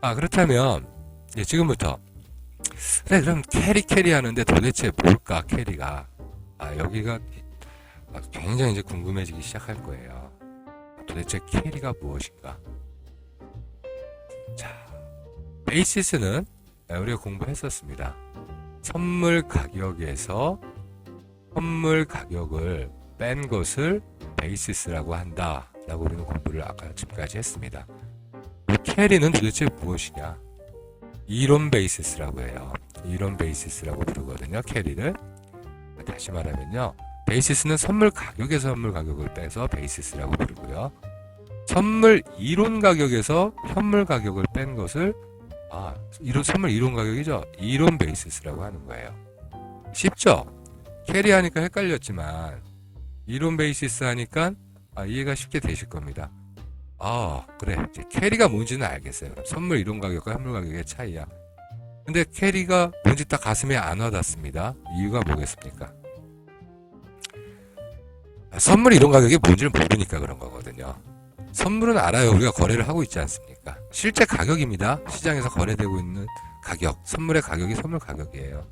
그렇다면 이제 지금부터 그래 그럼 캐리 하는데 도대체 뭘까 캐리가 여기가 굉장히 이제 궁금해지기 시작할 거예요. 도대체 캐리가 무엇인가? 자, 베이시스는 우리가 공부했었습니다. 선물 가격에서 선물 가격을 뺀 것을 베이시스라고 한다 라고 우리는 공부를 아까 지금까지 했습니다. 캐리는 도대체 무엇이냐? 이론 베이시스라고 해요. 이론 베이시스라고 부르거든요. 캐리를. 다시 말하면요. 베이시스는 선물 가격에서 선물 가격을 빼서 베이시스라고 부르고요. 선물 이론 가격에서 현물 가격을 뺀 것을 선물 이론 가격이죠. 이론 베이시스라고 하는 거예요. 쉽죠? 캐리 하니까 헷갈렸지만 이론 베이시스 하니까 이해가 쉽게 되실 겁니다. 그래. 이제 캐리가 뭔지는 알겠어요. 선물 이론 가격과 현물 가격의 차이야. 근데 캐리가 뭔지 딱 가슴에 안 와닿습니다. 이유가 뭐겠습니까? 선물 이론 가격이 뭔지를 모르니까 그런 거거든요. 선물은 알아요. 우리가 거래를 하고 있지 않습니까? 실제 가격입니다. 시장에서 거래되고 있는 가격. 선물의 가격이 선물 가격이에요.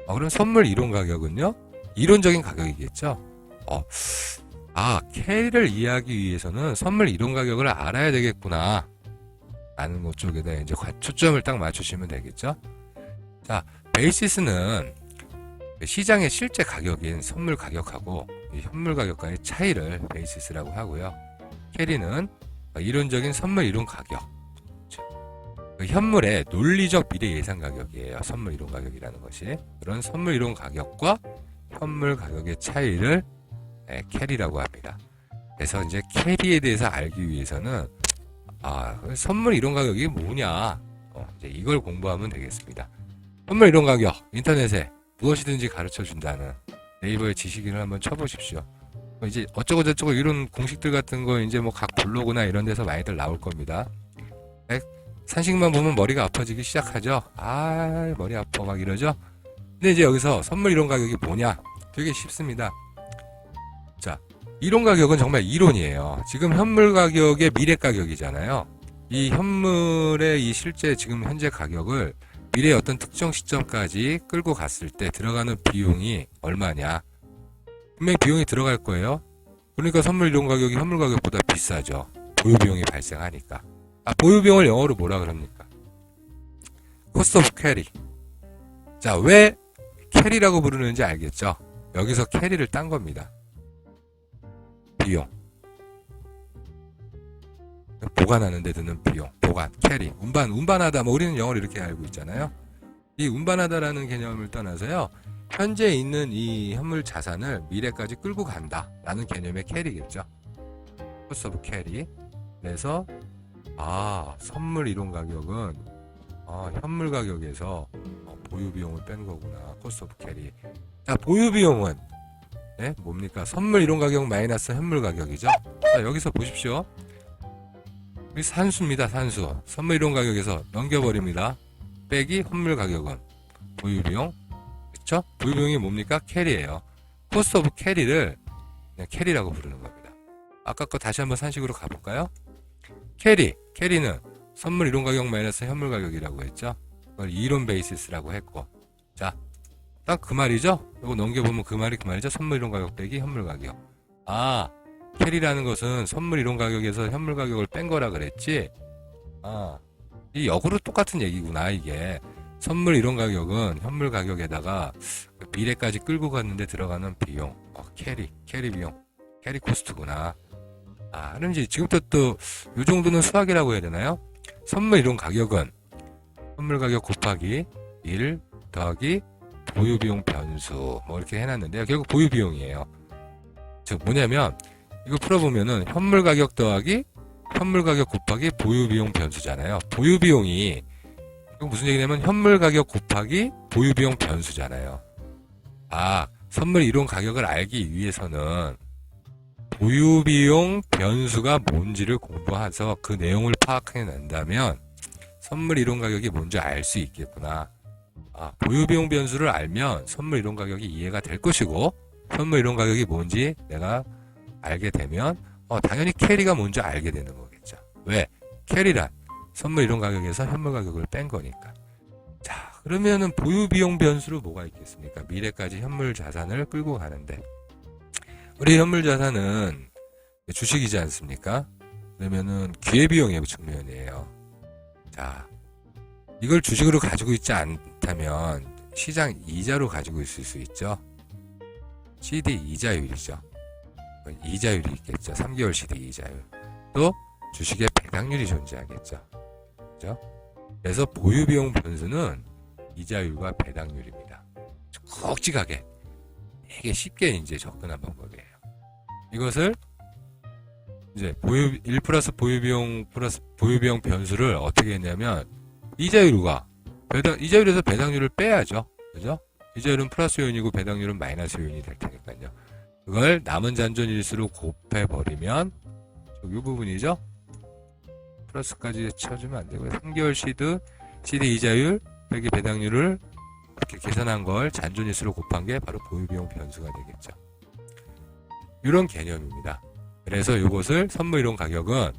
그럼 선물 이론 가격은요? 이론적인 가격이겠죠? 캐리를 이해하기 위해서는 선물 이론 가격을 알아야 되겠구나. 라는 것 쪽에다 이제 초점을 딱 맞추시면 되겠죠? 자, 베이시스는 시장의 실제 가격인 선물 가격하고 현물 가격과의 차이를 베이시스라고 하고요. 캐리는 이론적인 선물 이론 가격. 현물의 논리적 미래 예상 가격이에요. 선물 이론 가격이라는 것이. 그런 선물 이론 가격과 현물 가격의 차이를 캐리라고 합니다. 그래서 이제 캐리에 대해서 알기 위해서는 선물 이론 가격이 뭐냐? 이제 이걸 공부하면 되겠습니다. 선물 이론 가격 인터넷에 무엇이든지 가르쳐 준다는 네이버의 지식인을 한번 쳐보십시오. 이제 어쩌고저쩌고 이런 공식들 같은 거 이제 뭐 각 블로그나 이런 데서 많이들 나올 겁니다. 산식만 보면 머리가 아파지기 시작하죠. 머리 아파 막 이러죠. 근데 이제 여기서 선물 이론 가격이 뭐냐? 되게 쉽습니다. 자, 이론 가격은 정말 이론이에요. 지금 현물 가격의 미래 가격이잖아요. 이 현물의 이 실제 지금 현재 가격을 미래의 어떤 특정 시점까지 끌고 갔을 때 들어가는 비용이 얼마냐? 분명히 비용이 들어갈 거예요. 그러니까 선물 이론 가격이 현물 가격보다 비싸죠. 보유 비용이 발생하니까. 보유 비용을 영어로 뭐라 그럽니까? cost of carry. 자, 왜 캐리라고 부르는지 알겠죠? 여기서 캐리를 딴 겁니다. 비용. 보관하는 데 드는 비용. 보관, 캐리, 운반하다. 뭐 우리는 영어로 이렇게 알고 있잖아요. 이 운반하다라는 개념을 떠나서요. 현재 있는 이 현물 자산을 미래까지 끌고 간다 라는 개념의 캐리겠죠. cost of carry. 그래서 선물 이론 가격은 현물 가격에서 보유 비용을 뺀 거구나. cost of carry. 자, 보유 비용은 뭡니까? 선물 이론 가격 마이너스 현물 가격이죠. 자, 여기서 보십시오. 여기 산수입니다. 산수. 선물 이론 가격에서 넘겨버립니다. 빼기 현물 가격은 보유 비용. 그쵸? 보유 비용이 뭡니까? 캐리예요. cost of carry를 그냥 캐리라고 부르는 겁니다. 아까 거 다시 한번 산식으로 가볼까요? 캐리는 선물 이론 가격 마이너스 현물 가격이라고 했죠. 그걸 이론 베이시스라고 했고. 자, 딱 그 말이죠? 이거 넘겨보면 그 말이죠? 선물 이론 가격 빼기 현물 가격. 캐리라는 것은 선물 이론 가격에서 현물 가격을 뺀 거라 그랬지? 이 역으로 똑같은 얘기구나, 이게. 선물 이론 가격은 현물 가격에다가 미래까지 끌고 갔는데 들어가는 비용. 캐리 비용. 캐리 코스트구나. 그럼 이제 지금부터 또, 요 정도는 수학이라고 해야 되나요? 선물 이론 가격은 선물 가격 곱하기 1 더하기 보유비용 변수. 뭐 이렇게 해놨는데요. 결국 보유비용이에요. 즉, 뭐냐면, 이거 풀어보면은 현물 가격 더하기 현물 가격 곱하기 보유비용 변수잖아요. 보유비용이, 이거 무슨 얘기냐면 현물 가격 곱하기 보유비용 변수잖아요. 선물 이론 가격을 알기 위해서는 보유비용 변수가 뭔지를 공부해서 그 내용을 파악해낸다면 선물 이론 가격이 뭔지 알 수 있겠구나. 보유비용 변수를 알면 선물 이론 가격이 이해가 될 것이고 선물 이론 가격이 뭔지 내가 알게 되면 당연히 캐리가 뭔지 알게 되는 거겠죠. 왜? 캐리란 선물 이론 가격에서 현물 가격을 뺀 거니까. 자, 그러면은 보유 비용 변수로 뭐가 있겠습니까? 미래까지 현물 자산을 끌고 가는데, 우리 현물 자산은 주식이지 않습니까? 그러면은 기회비용의 측면이에요. 자, 이걸 주식으로 가지고 있지 않다면 시장 이자로 가지고 있을 수 있죠. CD 이자율이죠. 이자율이 있겠죠. 3개월 CD 이자율. 또 주식의 배당률이 존재하겠죠. 그죠? 그래서 보유비용 변수는 이자율과 배당률입니다. 굵직하게 되게 쉽게 이제 접근한 방법이에요. 이것을 이제 1 플러스 보유비용 플러스 보유비용 변수를 어떻게 했냐면 이자율에서 배당률을 빼야죠. 그죠? 이자율은 플러스 요인이고 배당률은 마이너스 요인이 될 테니까요. 그걸 남은 잔존일수로 곱해버리면 이 부분이죠. 플러스까지 쳐주면 안 되고요. 3개월 CD 이자율 빼기 배당률을 이렇게 계산한 걸 잔존일수로 곱한 게 바로 보유비용 변수가 되겠죠. 이런 개념입니다. 그래서 이것을 선물이론 가격은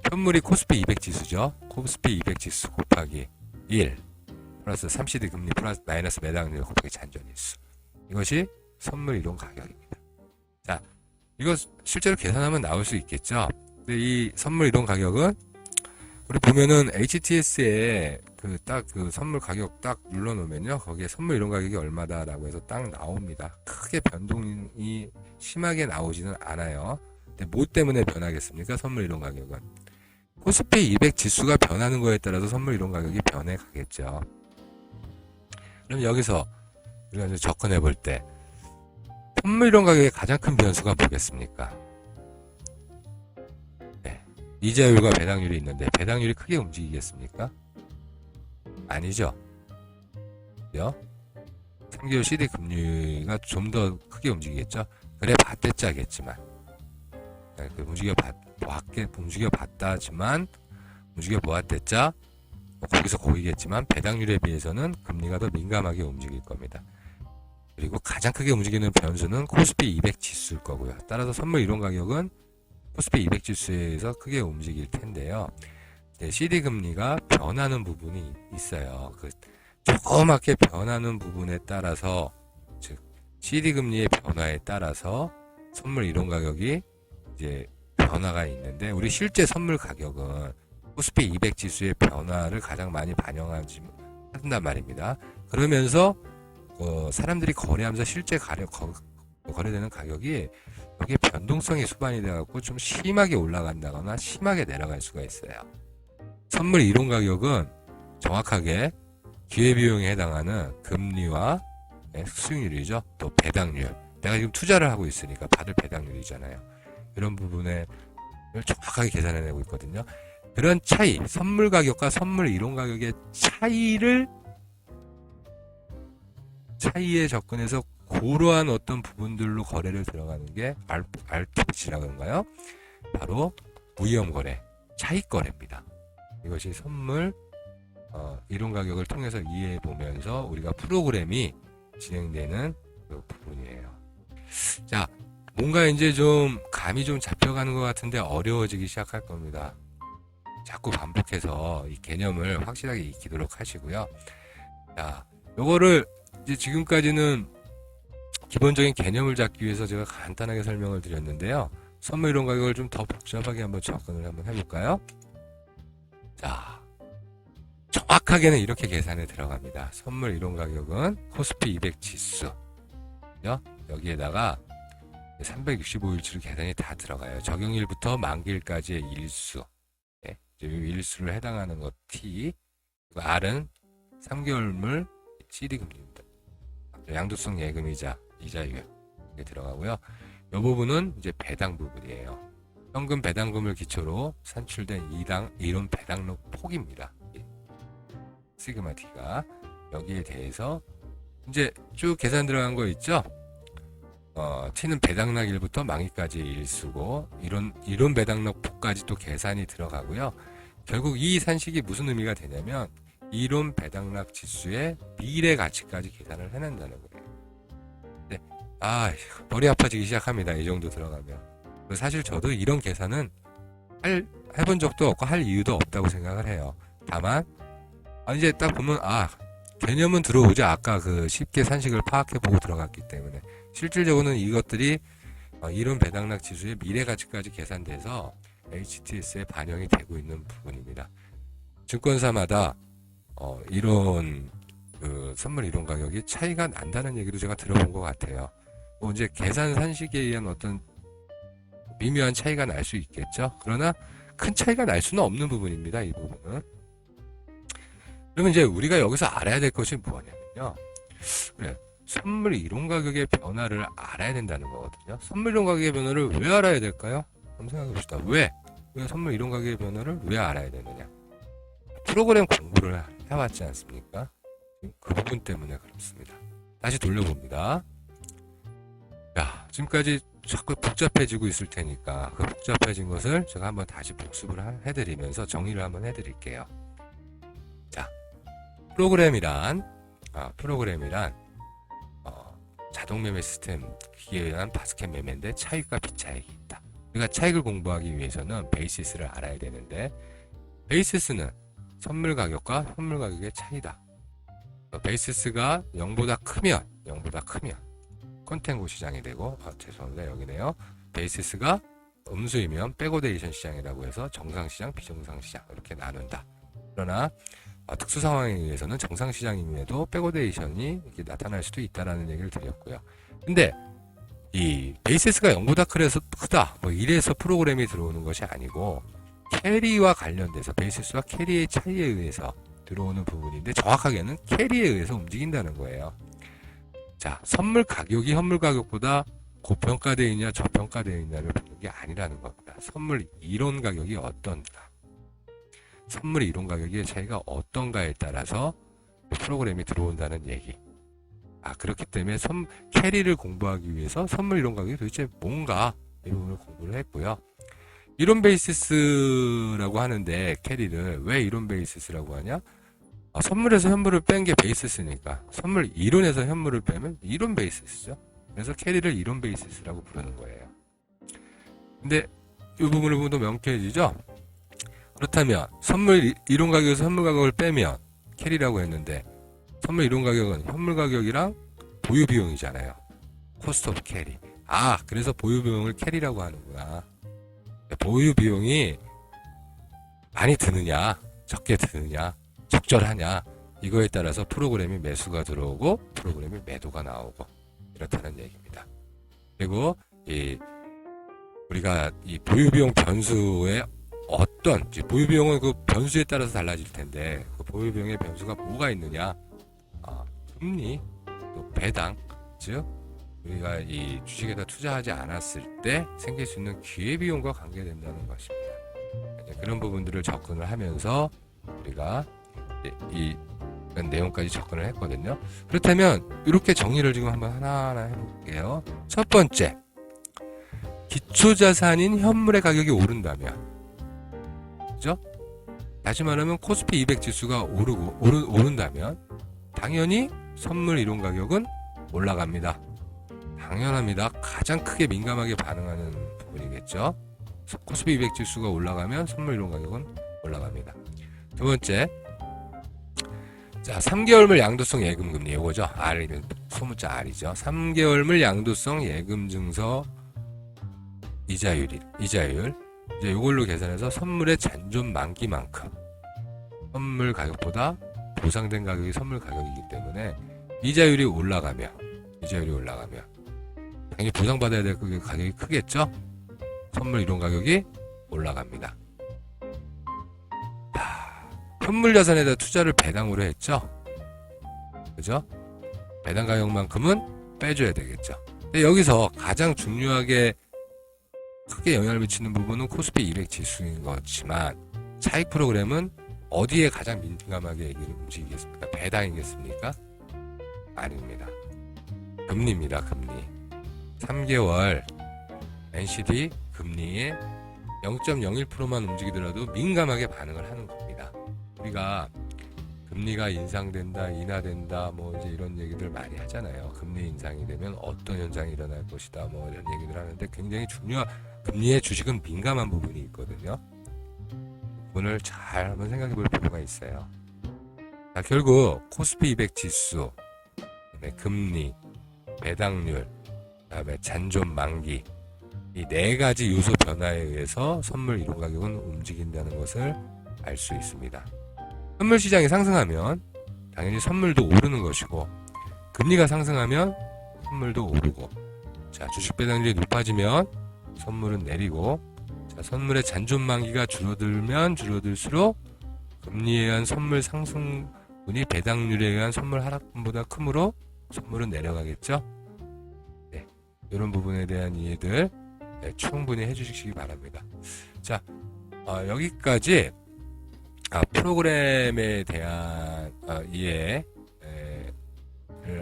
현물이 코스피 200 지수죠. 코스피 200 지수 곱하기 1 플러스 3CD 금리 플러스 마이너스 배당률 곱하기 잔존일수. 이것이 선물이론 가격입니다. 자, 이거 실제로 계산하면 나올 수 있겠죠. 근데 이 선물이론 가격은 우리 보면은 HTS에 그 선물 가격 딱 눌러놓으면요. 거기에 선물 이론 가격이 얼마다라고 해서 딱 나옵니다. 크게 변동이 심하게 나오지는 않아요. 근데 뭐 때문에 변하겠습니까? 선물 이론 가격은. 코스피 200 지수가 변하는 거에 따라서 선물 이론 가격이 변해 가겠죠. 그럼 여기서 우리가 이제 접근해 볼 때 선물 이론 가격의 가장 큰 변수가 뭐겠습니까? 이자율과 배당률이 있는데 배당률이 크게 움직이겠습니까? 아니죠. 그죠? 3개월 CD 금리가 좀 더 크게 움직이겠죠. 그래 봤댔자겠지만 움직여 봤다지만 움직여 보았댔자 거기서 거기겠지만 배당률에 비해서는 금리가 더 민감하게 움직일 겁니다. 그리고 가장 크게 움직이는 변수는 코스피 200 지수일 거고요. 따라서 선물 이론 가격은 코스피 200 지수에서 크게 움직일 텐데요. CD 금리가 변하는 부분이 있어요. 그 조그맣게 변하는 부분에 따라서, 즉 CD 금리의 변화에 따라서 선물 이론 가격이 이제 변화가 있는데, 우리 실제 선물 가격은 코스피 200 지수의 변화를 가장 많이 반영한단 말입니다. 그러면서 사람들이 거래하면서 실제 거래되는 가격이 여기에 변동성이 수반이 돼갖고 좀 심하게 올라간다거나 심하게 내려갈 수가 있어요. 선물 이론 가격은 정확하게 기회비용에 해당하는 금리와 수익률이죠. 또 배당률. 내가 지금 투자를 하고 있으니까 받을 배당률이잖아요. 이런 부분에 정확하게 계산해내고 있거든요. 그런 차이, 선물 가격과 선물 이론 가격의 차이에 접근해서 고러한 어떤 부분들로 거래를 들어가는 게 RTH라고 하는가요? 바로 무위험거래, 차익거래입니다. 이것이 선물 이론 가격을 통해서 이해해 보면서 우리가 프로그램이 진행되는 그 부분이에요. 자, 뭔가 이제 좀 감이 좀 잡혀가는 것 같은데 어려워지기 시작할 겁니다. 자꾸 반복해서 이 개념을 확실하게 익히도록 하시고요. 자, 요거를 이제 지금까지는 기본적인 개념을 잡기 위해서 제가 간단하게 설명을 드렸는데요. 선물 이론 가격을 좀 더 복잡하게 한번 접근을 한번 해볼까요? 자, 정확하게는 이렇게 계산에 들어갑니다. 선물 이론 가격은 코스피 200 지수, 여기에다가 365일치로 계산이 다 들어가요. 적용일부터 만기일까지의 일수, 이 일수를 해당하는 것 T, 그리고 R은 3개월물 CD 금리입니다. 양도성 예금이자 이자율 이렇게 들어가고요. 이 부분은 이제 배당 부분이에요. 현금 배당금을 기초로 산출된 이론 배당록 폭입니다. 시그마 T가 여기에 대해서 이제 쭉 계산 들어간 거 있죠? T는 배당락일부터 만기까지 일수고 이론 배당록 폭까지 또 계산이 들어가고요. 결국 이 산식이 무슨 의미가 되냐면 이론 배당락 지수의 미래 가치까지 계산을 해낸다는 거예요. 네. 머리 아파지기 시작합니다. 이 정도 들어가면. 사실 저도 이런 계산은 해본 적도 없고 할 이유도 없다고 생각을 해요. 다만 이제 딱 보면 개념은 들어오죠. 아까 그 쉽게 산식을 파악해보고 들어갔기 때문에 실질적으로는 이것들이 이론 배당락 지수의 미래 가치까지 계산돼서 HTS에 반영이 되고 있는 부분입니다. 증권사마다 이런 그 선물 이론 가격이 차이가 난다는 얘기도 제가 들어본 것 같아요. 뭐 이제 계산 산식에 의한 어떤 미묘한 차이가 날 수 있겠죠. 그러나 큰 차이가 날 수는 없는 부분입니다. 이 부분은. 그러면 이제 우리가 여기서 알아야 될 것이 뭐냐면요. 그래, 선물 이론 가격의 변화를 알아야 된다는 거거든요. 선물 이론 가격의 변화를 왜 알아야 될까요? 한번 생각해 봅시다. 왜 선물 이론 가격의 변화를 왜 알아야 되느냐? 프로그램 공부를 해왔지 않습니까? 그 부분 때문에 그렇습니다. 다시 돌려봅니다. 자, 지금까지 자꾸 복잡해지고 있을 테니까 그 복잡해진 것을 제가 한번 다시 복습을 해드리면서 정리를 한번 해드릴게요. 자, 프로그램이란 자동 매매 시스템 기계에 의한 바스켓 매매인데 차익과 비차익이 있다. 우리가 차익을 공부하기 위해서는 베이시스를 알아야 되는데 베이시스는 선물 가격과 현물 가격의 차이다. 베이시스가 0보다 크면 컨텐고 시장이 되고 죄송합니다. 여기네요. 베이시스가 음수이면 백오데이션 시장이라고 해서 정상시장, 비정상시장 이렇게 나눈다. 그러나 특수 상황에 의해서는 정상시장임에도 백오데이션이 이렇게 나타날 수도 있다라는 얘기를 드렸고요. 근데 이 베이시스가 0보다 크다 이래서 프로그램이 들어오는 것이 아니고 캐리와 관련돼서 베이시스와 캐리의 차이에 의해서 들어오는 부분인데 정확하게는 캐리에 의해서 움직인다는 거예요. 자, 선물 가격이 현물 가격보다 고평가되어 있냐 저평가되어 있냐를 보는 게 아니라는 겁니다. 선물 이론 가격이 어떤가, 선물 이론 가격의 차이가 어떤가에 따라서 프로그램이 들어온다는 얘기. 그렇기 때문에 캐리를 공부하기 위해서 선물 이론 가격이 도대체 뭔가 이 부분을 공부를 했고요. 이론 베이시스라고 하는데 캐리를 왜 이론 베이시스라고 하냐? 선물에서 현물을 뺀 게 베이시스니까 선물 이론에서 현물을 빼면 이론 베이시스죠. 그래서 캐리를 이론 베이시스라고 부르는 거예요. 근데 이 부분을 보면 더 명쾌해지죠? 그렇다면 선물 이론 가격에서 현물 가격을 빼면 캐리라고 했는데 선물 이론 가격은 현물 가격이랑 보유 비용이잖아요. 코스트 오브 캐리. 그래서 보유 비용을 캐리라고 하는구나. 보유 비용이 많이 드느냐 적게 드느냐 적절하냐 이거에 따라서 프로그램이 매수가 들어오고 프로그램이 매도가 나오고 이렇다는 얘기입니다. 그리고 우리가 이 보유비용 변수의 보유비용은 그 변수에 따라서 달라질 텐데 그 보유비용의 변수가 뭐가 있느냐? 금리, 또 배당, 즉 우리가 이 주식에다 투자하지 않았을 때 생길 수 있는 기회비용과 관계된다는 것입니다. 그런 부분들을 접근을 하면서 우리가 이런 내용까지 접근을 했거든요. 그렇다면 이렇게 정리를 지금 한번 하나하나 해볼게요. 첫 번째, 기초자산인 현물의 가격이 오른다면, 그죠? 다시 말하면 코스피 200 지수가 오른다면 당연히 선물 이론 가격은 올라갑니다. 당연합니다. 가장 크게 민감하게 반응하는 부분이겠죠. 코스피 200 지수가 올라가면 선물 이론 가격은 올라갑니다. 두 번째, 자, 3개월물 양도성 예금금리 이거죠. R이면 소문자 R이죠. 3개월물 양도성 예금증서 이자율 이제 이걸로 계산해서 선물의 잔존 만기만큼 선물 가격보다 보상된 가격이 선물 가격이기 때문에 이자율이 올라가면 당연히 보상받아야 될 가격이 크겠죠. 선물 이론 가격이 올라갑니다. 현물 자산에다 투자를 배당으로 했죠. 그죠? 배당 가격만큼은 빼줘야 되겠죠. 근데 여기서 가장 중요하게 크게 영향을 미치는 부분은 코스피 200 지수인 거지만 차익 프로그램은 어디에 가장 민감하게 얘기를 움직이겠습니까? 배당이겠습니까? 아닙니다. 금리입니다. 금리. 3개월 NCD 금리에 0.01%만 움직이더라도 민감하게 반응을 하는 겁니다. 우리가 금리가 인상된다, 인하된다, 이제 이런 얘기들 많이 하잖아요. 금리 인상이 되면 어떤 현상이 일어날 것이다, 이런 얘기들 하는데 굉장히 금리의 주식은 민감한 부분이 있거든요. 부분을 잘 한번 생각해 볼 필요가 있어요. 자, 결국 코스피 200 지수, 그다음에 금리, 배당률, 그다음에 잔존 만기, 이 네 가지 요소 변화에 의해서 선물 이론 가격은 움직인다는 것을 알 수 있습니다. 선물 시장이 상승하면 당연히 선물도 오르는 것이고, 금리가 상승하면 선물도 오르고, 자, 주식 배당률이 높아지면 선물은 내리고, 자, 선물의 잔존 만기가 줄어들면 줄어들수록 금리에 의한 선물 상승분이 배당률에 의한 선물 하락분보다 크므로 선물은 내려가겠죠. 네, 이런 부분에 대한 이해들 충분히 해주시기 바랍니다. 자, 여기까지 프로그램에 대한 이해를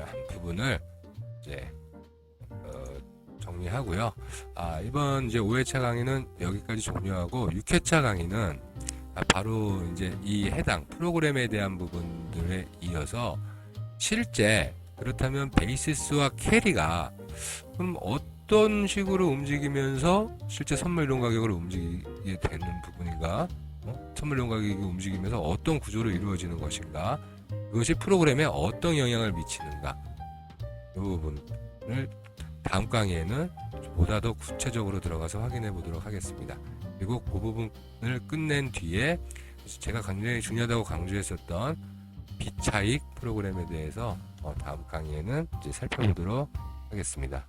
한 부분을 이제 정리하고요. 이번 이제 5회차 강의는 여기까지 종료하고 6회차 강의는 바로 이제 이 해당 프로그램에 대한 부분들에 이어서 실제 그렇다면 베이시스와 캐리가 그럼 어떤 식으로 움직이면서 실제 선물 이론 가격을 움직이게 되는 부분인가? 선물 이론 가격이 움직이면서 어떤 구조로 이루어지는 것인가? 그것이 프로그램에 어떤 영향을 미치는가? 이 부분을 다음 강의에는 보다 더 구체적으로 들어가서 확인해 보도록 하겠습니다. 그리고 그 부분을 끝낸 뒤에 제가 굉장히 중요하다고 강조했었던 비차익 프로그램에 대해서 다음 강의에는 이제 살펴보도록 하겠습니다.